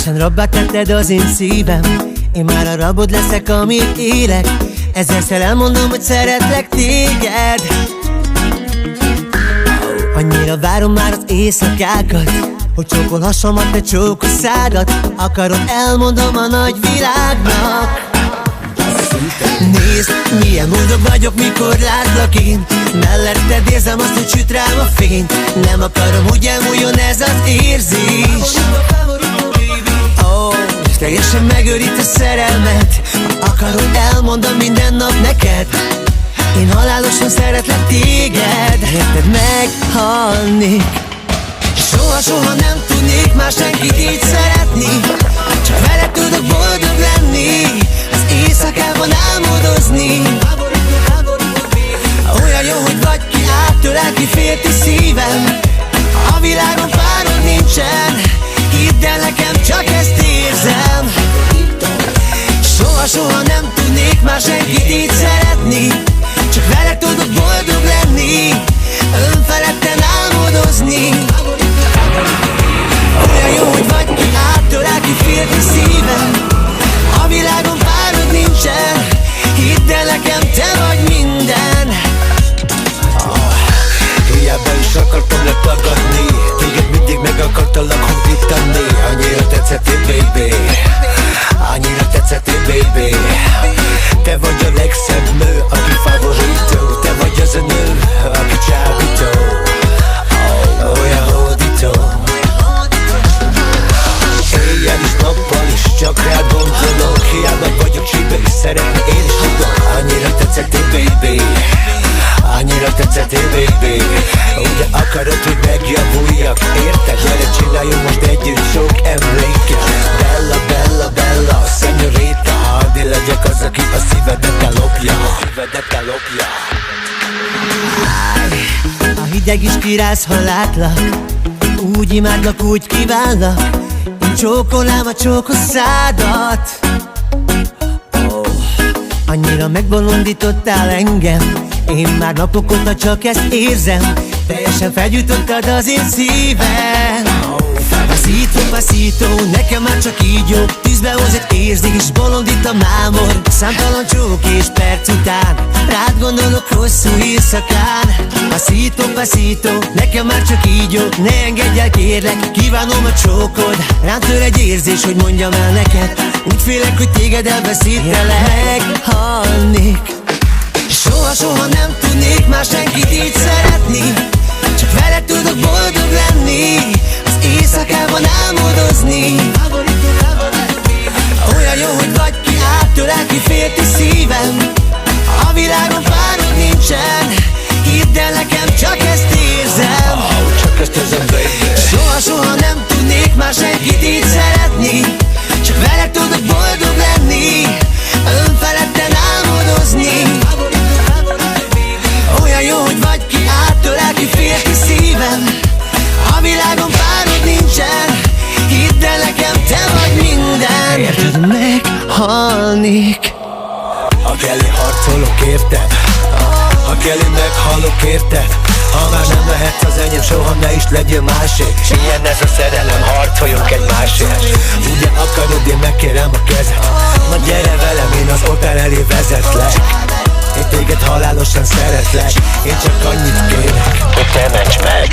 Teljesen rabbá tetted az én szívem. Én már a rabod leszek, amíg élek. Ezerszer elmondom, hogy szeretlek téged. Annyira várom már az éjszakákat, hogy csókolhassam a te csókos szádat. Akarod, elmondom a nagy világnak. Nézd, milyen boldog vagyok, mikor látlak én. Melletted érzem azt, hogy süt rám a fény. Nem akarom, hogy elmúljon ez az érzés. Teljesen megőrít a szerelmet. Ha akarod, elmondom minden nap neked. Én halálosan szeretlek téged. Érted, meghalnék. Soha nem tudnék már senkit így szeretni. Csak veled tudok boldog lenni. Az éjszakában álmodozni. Olyan jó, hogy vagy ki áttölel, ki félti szívem. A világon párod nincsen. Hidd el nekem, csak ezt érzem. Soha nem tudnék már senkit így szeretni. Csak veled tudok boldog lenni. Önfeledten álmodozni. Olyan jó, hogy vagy ki áttölel, ki félti szívem. A világon párod nincsen. Hidd el nekem, te vagy minden. Hiába is akartam letagadni. Téged mindig meg akartalak hondítani. Annyira tetszettél, baby. Annyira tetszettél, baby. Te vagy a legszebb nő, aki favorító. Te vagy az a nő, aki csábító. Olyan hódító. Éjjel is, nappal is, csak rád gondolok. Hiába vagyok csípe és szeretni én is tudom. Annyira tetszettél, baby. Annyira tetszettél, baby. Ugye akarod, hogy megjavuljak, érted? Gyere, csináljunk most együtt sok emléket. Bella, bella, bella, señorita. Hadd én legyek az, aki a szívedet elopja. A hideg is kiráz, ha látlak. Úgy imádlak, úgy kívánlak. Én csókolám a csókos szádat. Annyira megbolondítottál engem. Én már napok óta csak ezt érzem. Teljesen felgyújtottad az én szívem. Pasito, pasito, nekem már csak így jó. Tűzbe hoz egy érzés, bolondít a mámor. Számtalan csók és perc után rád gondolok hosszú éjszakán. Pasito, pasito, nekem már csak így jó. Ne engedj el, kérlek, kívánom a csókod. Rám tör egy érzés, hogy mondjam el neked. Úgy félek, hogy téged elveszítelek. Halnék. Soha nem tudnék már senkit így szeretni. Csak veled tudok boldog lenni. Az éjszakában álmodozni. Olyan jó, hogy vagy ki áttölel, ki félti szívem. A világon párod nincsen. Hidd el nekem, csak ezt érzem. Csak ezt érzem, baby. Soha nem tudnék már senkit így szeretni. Csak veled tudok boldog lenni. Önfeledten álmodozni. Olyan jó, hogy vagy ki áttölel, ki félti szívem. A világon párod nincsen. Hidd el nekem, te vagy minden. Érted, meghalnék. Ha kell, én harcolok, érted? Ha kell, én meghalok, érted? Ha már nem lehetsz az enyém, soha ne is legyél másé. Ilyen ez a szerelem, harcoljunk egymásért. Ugye akarod, én megkérem a kezed. Na gyere velem, én az opera elé vezetlek. Én téged halálosan szeretlek. Én csak annyit kérek, hogy te ments meg.